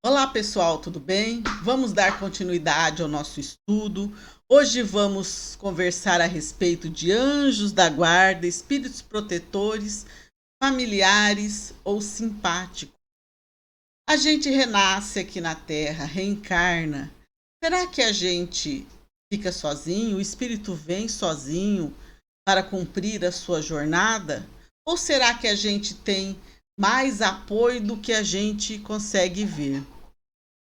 Olá pessoal, tudo bem? Vamos dar continuidade ao nosso estudo. Hoje vamos conversar a respeito de anjos da guarda, espíritos protetores, familiares ou simpáticos. A gente renasce aqui na Terra, reencarna. Será que a gente fica sozinho? O espírito vem sozinho para cumprir a sua jornada? Ou será que a gente tem mais apoio do que a gente consegue ver?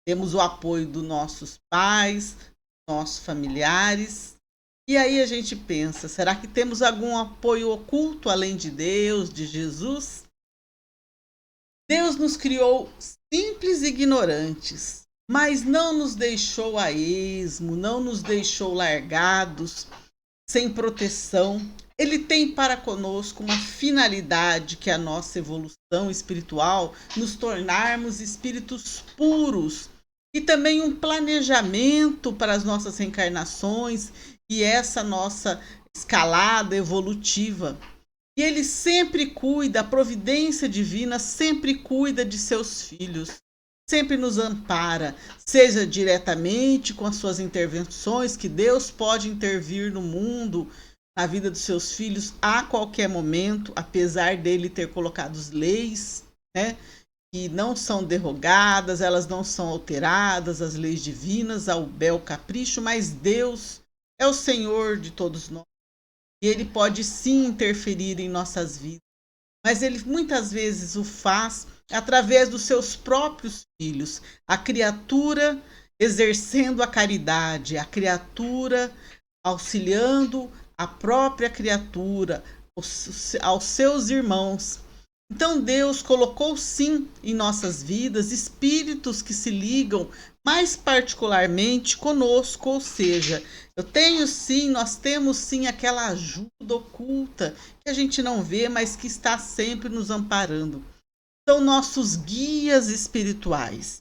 Temos o apoio dos nossos pais, nossos familiares. E aí a gente pensa, será que temos algum apoio oculto além de Deus, de Jesus? Deus nos criou simples e ignorantes, mas não nos deixou a esmo, não nos deixou largados, sem proteção. Ele tem para conosco uma finalidade, que é a nossa evolução espiritual, nos tornarmos espíritos puros, e também um planejamento para as nossas reencarnações e essa nossa escalada evolutiva. E ele sempre cuida, a providência divina sempre cuida de seus filhos, sempre nos ampara, seja diretamente com as suas intervenções, que Deus pode intervir no mundo, na vida dos seus filhos a qualquer momento, apesar dele ter colocado leis, né, que não são derrogadas, elas não são alteradas, as leis divinas, ao bel capricho, mas Deus é o Senhor de todos nós. E ele pode sim interferir em nossas vidas, mas ele muitas vezes o faz através dos seus próprios filhos, a criatura exercendo a caridade, a criatura auxiliando a própria criatura, aos seus irmãos. Então Deus colocou sim em nossas vidas espíritos que se ligam mais particularmente conosco, ou seja, nós temos sim aquela ajuda oculta que a gente não vê, mas que está sempre nos amparando. São nossos guias espirituais.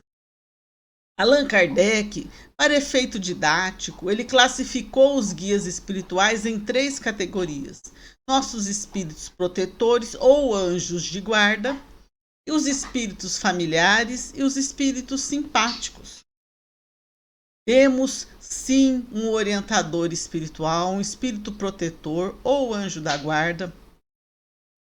Allan Kardec, para efeito didático, ele classificou os guias espirituais em 3 categorias: nossos espíritos protetores ou anjos de guarda, e os espíritos familiares e os espíritos simpáticos. Temos sim um orientador espiritual, um espírito protetor ou anjo da guarda,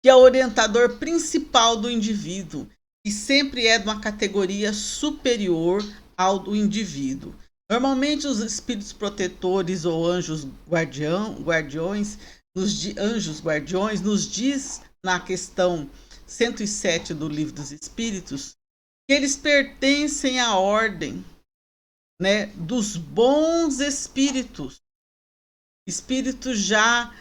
que é o orientador principal do indivíduo e sempre é de uma categoria superior ao do indivíduo. Normalmente os espíritos protetores ou anjos guardiões, anjos guardiões, nos diz na questão 107 do Livro dos Espíritos que eles pertencem à ordem, né, dos bons espíritos, espíritos já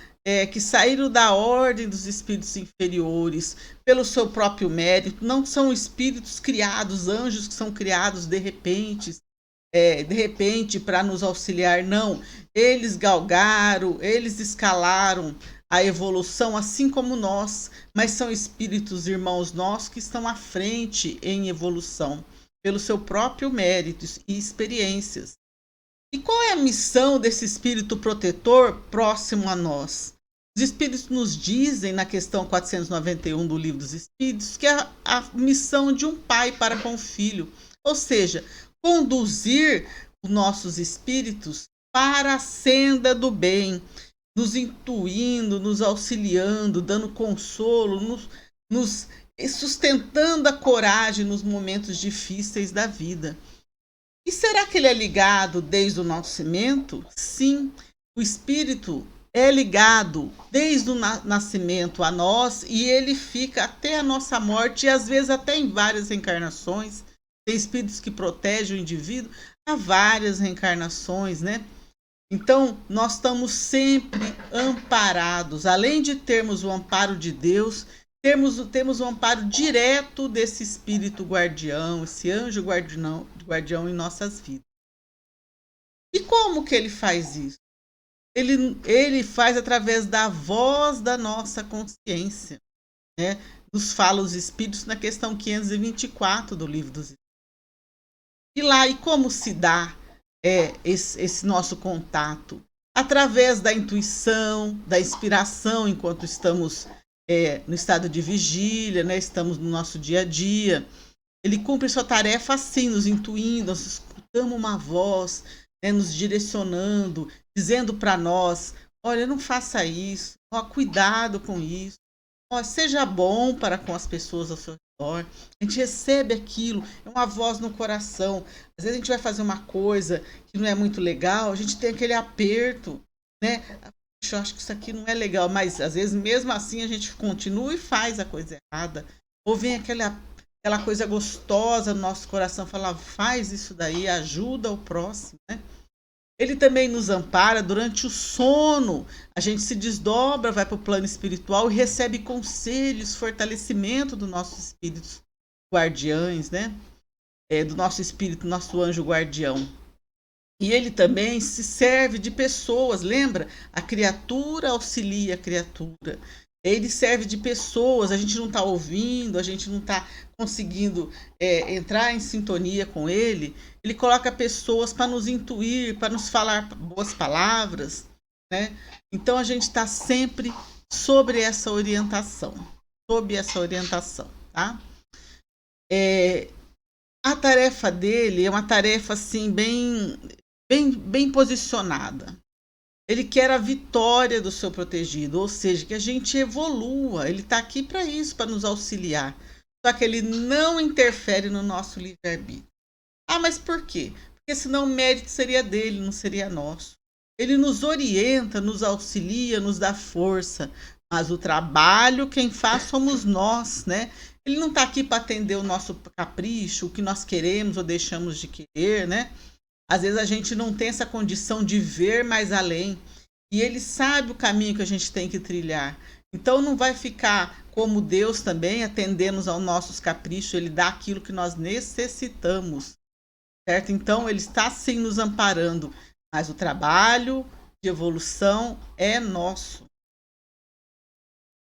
que saíram da ordem dos espíritos inferiores pelo seu próprio mérito, não são espíritos criados, anjos que são criados de repente para nos auxiliar, não. Eles galgaram, eles escalaram a evolução assim como nós, mas são espíritos irmãos nossos que estão à frente em evolução, pelo seu próprio mérito e experiências. E qual é a missão desse espírito protetor próximo a nós? Os espíritos nos dizem, na questão 491 do Livro dos Espíritos, que é a missão de um pai para com o filho, ou seja, conduzir os nossos espíritos para a senda do bem, nos intuindo, nos auxiliando, dando consolo, nos sustentando a coragem nos momentos difíceis da vida. E será que ele é ligado desde o nascimento? Sim, o espírito é ligado desde o nascimento a nós e ele fica até a nossa morte e às vezes até em várias reencarnações. Tem espíritos que protegem o indivíduo há várias reencarnações, né? Então, nós estamos sempre amparados. Além de termos o amparo de Deus, temos o amparo direto desse espírito guardião, esse anjo guardião em nossas vidas. E como que ele faz isso? Ele faz através da voz da nossa consciência, né? Nos fala os espíritos na questão 524 do Livro dos Espíritos. E como se dá esse nosso contato? Através da intuição, da inspiração, enquanto estamos no estado de vigília, né? Estamos no nosso dia a dia. Ele cumpre sua tarefa assim, nos intuindo, nós escutamos uma voz, né, nos direcionando, dizendo para nós: olha, não faça isso, ó, cuidado com isso, ó, seja bom para com as pessoas ao seu redor. A gente recebe aquilo, é uma voz no coração. Às vezes a gente vai fazer uma coisa que não é muito legal, a gente tem aquele aperto, né? Eu acho que isso aqui não é legal, mas às vezes mesmo assim a gente continua e faz a coisa errada. Ou vem aquela coisa gostosa no nosso coração, falar, faz isso daí, ajuda o próximo, né? Ele também nos ampara durante o sono. A gente se desdobra, vai para o plano espiritual e recebe conselhos, fortalecimento do nosso espírito guardiães, né? Do nosso espírito, nosso anjo guardião. E ele também se serve de pessoas, lembra? A criatura auxilia a criatura. Ele serve de pessoas, a gente não está ouvindo, a gente não está conseguindo entrar em sintonia com ele. Ele coloca pessoas para nos intuir, para nos falar boas palavras, né? Então a gente está sempre sobre essa orientação, tá? A tarefa dele é uma tarefa assim bem posicionada. Ele quer a vitória do seu protegido, ou seja, que a gente evolua. Ele está aqui para isso, para nos auxiliar. Só que ele não interfere no nosso livre-arbítrio. Ah, mas por quê? Porque senão o mérito seria dele, não seria nosso. Ele nos orienta, nos auxilia, nos dá força. Mas o trabalho, quem faz somos nós, né? Ele não está aqui para atender o nosso capricho, o que nós queremos ou deixamos de querer, né? Às vezes a gente não tem essa condição de ver mais além. E ele sabe o caminho que a gente tem que trilhar. Então não vai ficar como Deus também, atendendo aos nossos caprichos. Ele dá aquilo que nós necessitamos. Certo? Então ele está sim nos amparando. Mas o trabalho de evolução é nosso.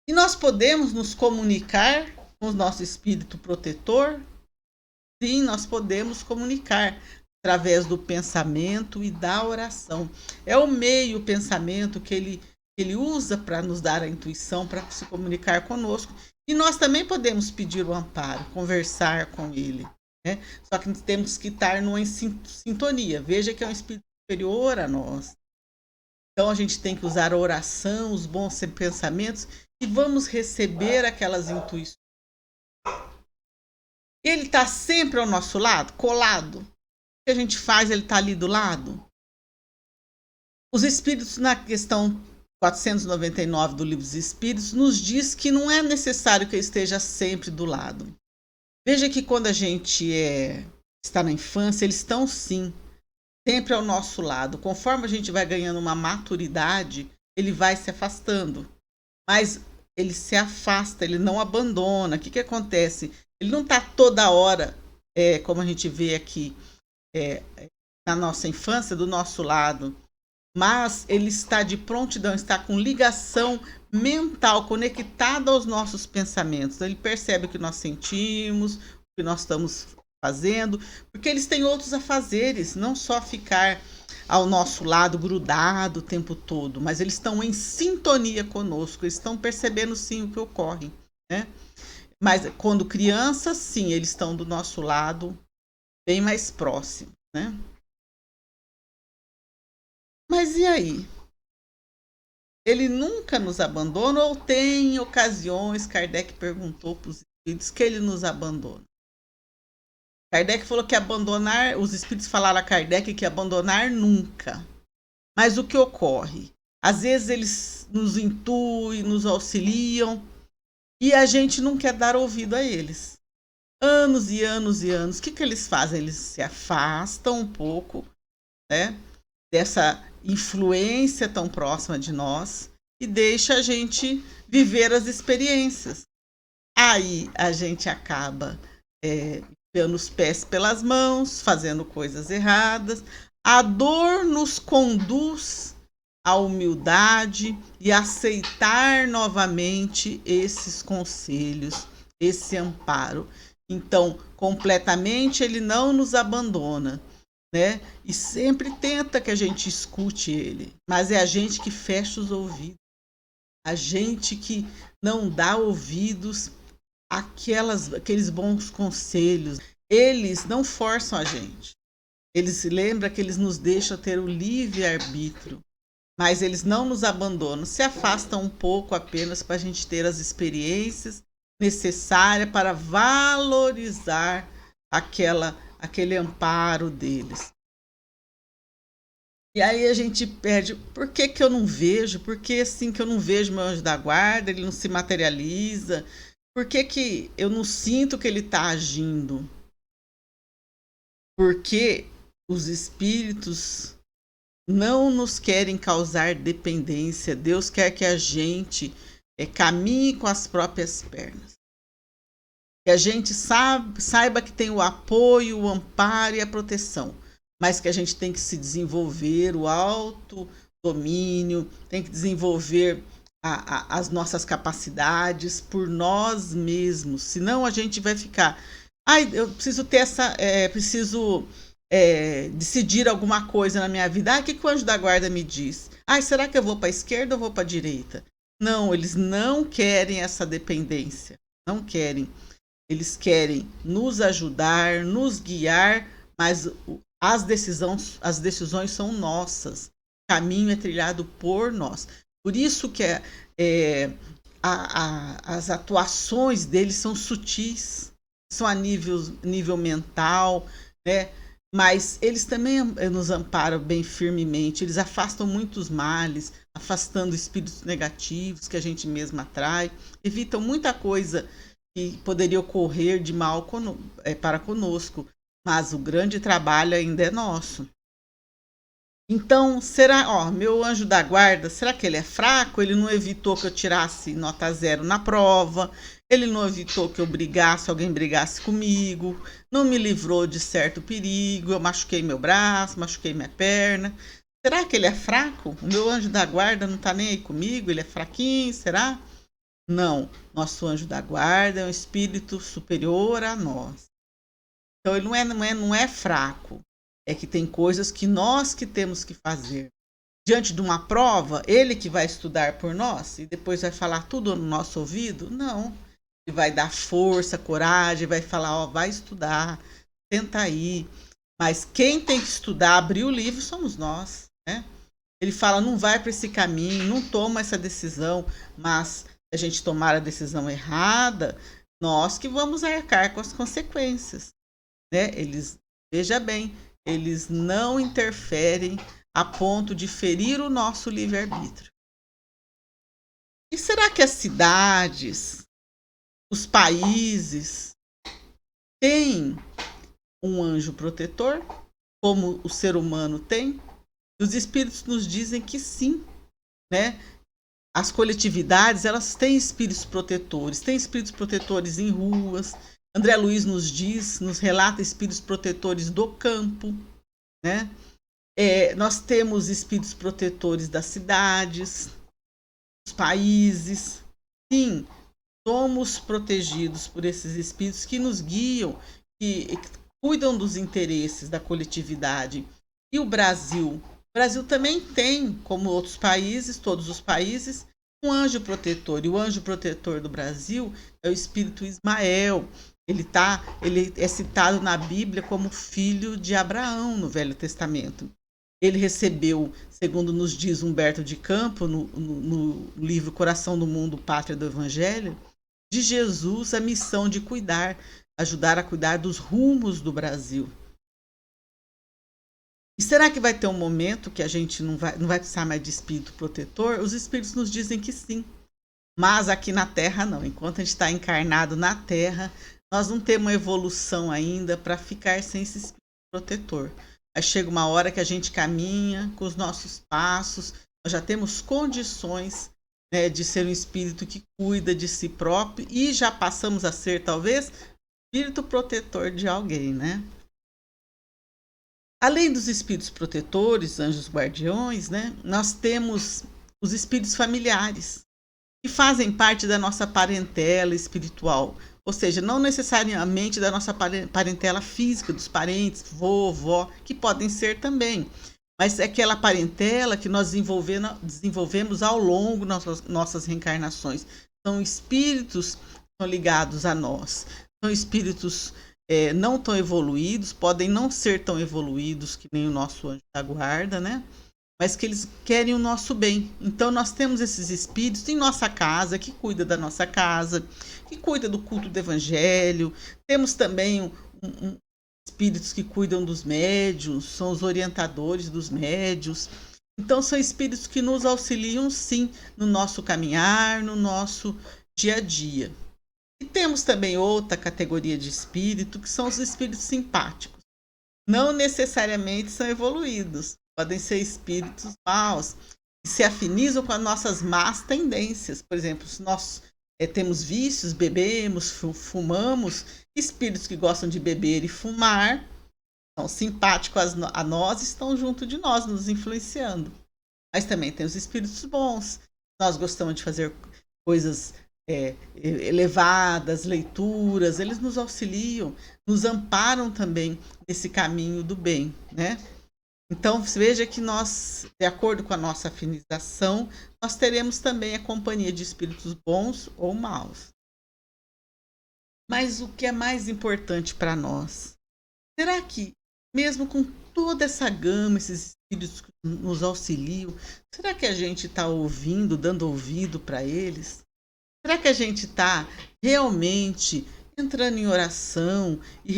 E nós podemos nos comunicar com o nosso espírito protetor? Sim, nós podemos comunicar através do pensamento e da oração. É o meio, o pensamento que ele usa para nos dar a intuição, para se comunicar conosco. E nós também podemos pedir o amparo, conversar com ele, né? Só que temos que estar numa sintonia. Veja que é um espírito superior a nós. Então a gente tem que usar a oração, os bons pensamentos e vamos receber aquelas intuições. Ele está sempre ao nosso lado, colado. O que a gente faz, ele está ali do lado. Os espíritos, na questão 499 do Livro dos Espíritos, nos diz que não é necessário que ele esteja sempre do lado. Veja que quando a gente está na infância, eles estão sim, sempre ao nosso lado. Conforme a gente vai ganhando uma maturidade, ele vai se afastando. Mas ele se afasta, ele não abandona. O que acontece? Ele não está toda hora, como a gente vê aqui, na nossa infância, do nosso lado. Mas ele está de prontidão, está com ligação mental, conectado aos nossos pensamentos. Ele percebe o que nós sentimos, o que nós estamos fazendo, porque eles têm outros afazeres, não só ficar ao nosso lado grudado o tempo todo, mas eles estão em sintonia conosco, eles estão percebendo sim o que ocorre, né? Mas quando crianças, sim, eles estão do nosso lado, bem mais próximo, né? Mas e aí? Ele nunca nos abandona ou tem ocasiões, Kardec perguntou para os espíritos, que ele nos abandona? Kardec falou que abandonar, os espíritos falaram a Kardec que abandonar nunca. Mas o que ocorre? Às vezes eles nos intuem, nos auxiliam e a gente não quer dar ouvido a eles. Anos e anos e anos. O que eles fazem? Eles se afastam um pouco, né, dessa influência tão próxima de nós e deixa a gente viver as experiências. Aí a gente acaba dando os pés pelas mãos, fazendo coisas erradas. A dor nos conduz à humildade e aceitar novamente esses conselhos, esse amparo. Então, completamente ele não nos abandona, né? E sempre tenta que a gente escute ele, mas é a gente que fecha os ouvidos, a gente que não dá ouvidos aqueles bons conselhos. Eles não forçam a gente. Eles se lembram que eles nos deixam ter o livre-arbítrio, mas eles não nos abandonam, se afastam um pouco apenas para a gente ter as experiências necessárias para valorizar aquele amparo deles. E aí a gente perde, por que que eu não vejo? Por que assim que eu não vejo meu anjo da guarda, ele não se materializa? Por que que eu não sinto que ele está agindo? Porque os espíritos não nos querem causar dependência. Deus quer que a gente caminhe com as próprias pernas. Que a gente saiba que tem o apoio, o amparo e a proteção. Mas que a gente tem que se desenvolver o autodomínio, tem que desenvolver as nossas capacidades por nós mesmos. Senão a gente vai ficar... eu preciso ter preciso decidir alguma coisa na minha vida. O que o anjo da guarda me diz? Será que eu vou para a esquerda ou vou para a direita? Não, eles não querem essa dependência. Não querem. Eles querem nos ajudar, nos guiar, mas as decisões são nossas. O caminho é trilhado por nós. Por isso que as atuações deles são sutis, são a nível mental, né? Mas eles também nos amparam bem firmemente, eles afastam muitos males, afastando espíritos negativos que a gente mesmo atrai, evitam muita coisa que poderia ocorrer de mal para conosco, mas o grande trabalho ainda é nosso. Então, meu anjo da guarda, será que ele é fraco? Ele não evitou que eu tirasse nota 0 na prova, ele não evitou que alguém brigasse comigo, não me livrou de certo perigo, eu machuquei meu braço, machuquei minha perna. Será que ele é fraco? O meu anjo da guarda não está nem aí comigo, ele é fraquinho, será? Não, nosso anjo da guarda é um espírito superior a nós. Então ele não é fraco, é que tem coisas que nós que temos que fazer. Diante de uma prova, ele que vai estudar por nós e depois vai falar tudo no nosso ouvido? Não. Ele vai dar força, coragem, vai falar, vai estudar, tenta aí. Mas quem tem que estudar, abrir o livro, somos nós, né? Ele fala, não vai para esse caminho, não toma essa decisão, mas se a gente tomar a decisão errada, nós que vamos arcar com as consequências, né? Veja bem, eles não interferem a ponto de ferir o nosso livre-arbítrio. E será que as cidades, os países, têm um anjo protetor, como o ser humano tem? Os espíritos nos dizem que sim, né? As coletividades, elas têm espíritos protetores em ruas. André Luiz nos relata espíritos protetores do campo, né? Nós temos espíritos protetores das cidades, dos países. Sim, somos protegidos por esses espíritos que nos guiam, que cuidam dos interesses da coletividade. E o Brasil? O Brasil também tem, como outros países, todos os países, um anjo protetor. E o anjo protetor do Brasil é o espírito Ismael. Ele é citado na Bíblia como filho de Abraão no Velho Testamento. Ele recebeu, segundo nos diz Humberto de Campos, no livro Coração do Mundo, Pátria do Evangelho, de Jesus a missão de ajudar a cuidar dos rumos do Brasil. E será que vai ter um momento que a gente não vai precisar mais de espírito protetor? Os espíritos nos dizem que sim, mas aqui na Terra não. Enquanto a gente está encarnado na Terra, nós não temos uma evolução ainda para ficar sem esse espírito protetor. Aí chega uma hora que a gente caminha com os nossos passos, nós já temos condições, né, de ser um espírito que cuida de si próprio e já passamos a ser, talvez, espírito protetor de alguém, né? Além dos espíritos protetores, anjos guardiões, né, nós temos os espíritos familiares, que fazem parte da nossa parentela espiritual. Ou seja, não necessariamente da nossa parentela física, dos parentes, vovó, que podem ser também. Mas é aquela parentela que nós desenvolvemos ao longo das nossas reencarnações. São espíritos estão ligados a nós. São espíritos não tão evoluídos, podem não ser tão evoluídos que nem o nosso anjo da guarda, né? Mas que eles querem o nosso bem. Então nós temos esses espíritos em nossa casa, que cuida da nossa casa, que cuida do culto do evangelho. Temos também espíritos que cuidam dos médiuns, são os orientadores dos médiuns. Então são espíritos que nos auxiliam sim no nosso caminhar, no nosso dia a dia. E temos também outra categoria de espírito, que são os espíritos simpáticos. Não necessariamente são evoluídos, podem ser espíritos maus, que se afinizam com as nossas más tendências. Por exemplo, se nós temos vícios, bebemos, fumamos, espíritos que gostam de beber e fumar, são simpáticos a nós, estão junto de nós, nos influenciando. Mas também tem os espíritos bons. Nós gostamos de fazer coisas elevadas, leituras, eles nos auxiliam, nos amparam também nesse caminho do bem, né? Então, veja que nós, de acordo com a nossa afinização, nós teremos também a companhia de espíritos bons ou maus. Mas o que é mais importante para nós? Será que, mesmo com toda essa gama, esses espíritos que nos auxiliam, será que a gente está ouvindo, dando ouvido para eles? Será que a gente está realmente entrando em oração e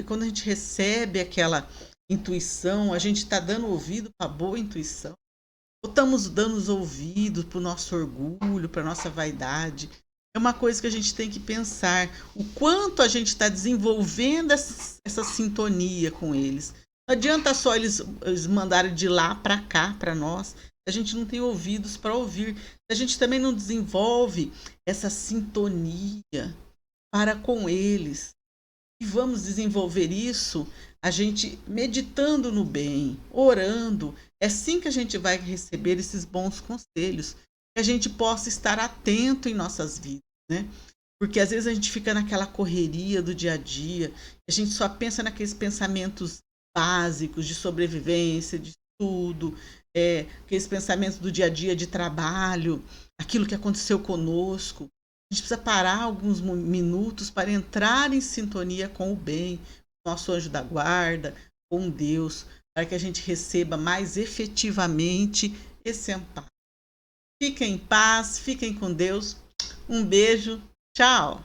quando a gente recebe aquela intuição, a gente está dando ouvido para a boa intuição? Ou estamos dando os ouvidos para o nosso orgulho, para a nossa vaidade? É uma coisa que a gente tem que pensar, o quanto a gente está desenvolvendo essa sintonia com eles. Não adianta só eles mandarem de lá para cá, para nós. A gente não tem ouvidos para ouvir. A gente também não desenvolve essa sintonia para com eles. E vamos desenvolver isso a gente meditando no bem, orando. É assim que a gente vai receber esses bons conselhos. Que a gente possa estar atento em nossas vidas, né? Porque às vezes a gente fica naquela correria do dia a dia, a gente só pensa naqueles pensamentos básicos de sobrevivência, de estudo, aqueles pensamentos do dia a dia de trabalho, aquilo que aconteceu conosco. A gente precisa parar alguns minutos para entrar em sintonia com o bem, com o nosso anjo da guarda, com Deus, para que a gente receba mais efetivamente esse amparo. Fiquem em paz, fiquem com Deus. Um beijo, tchau!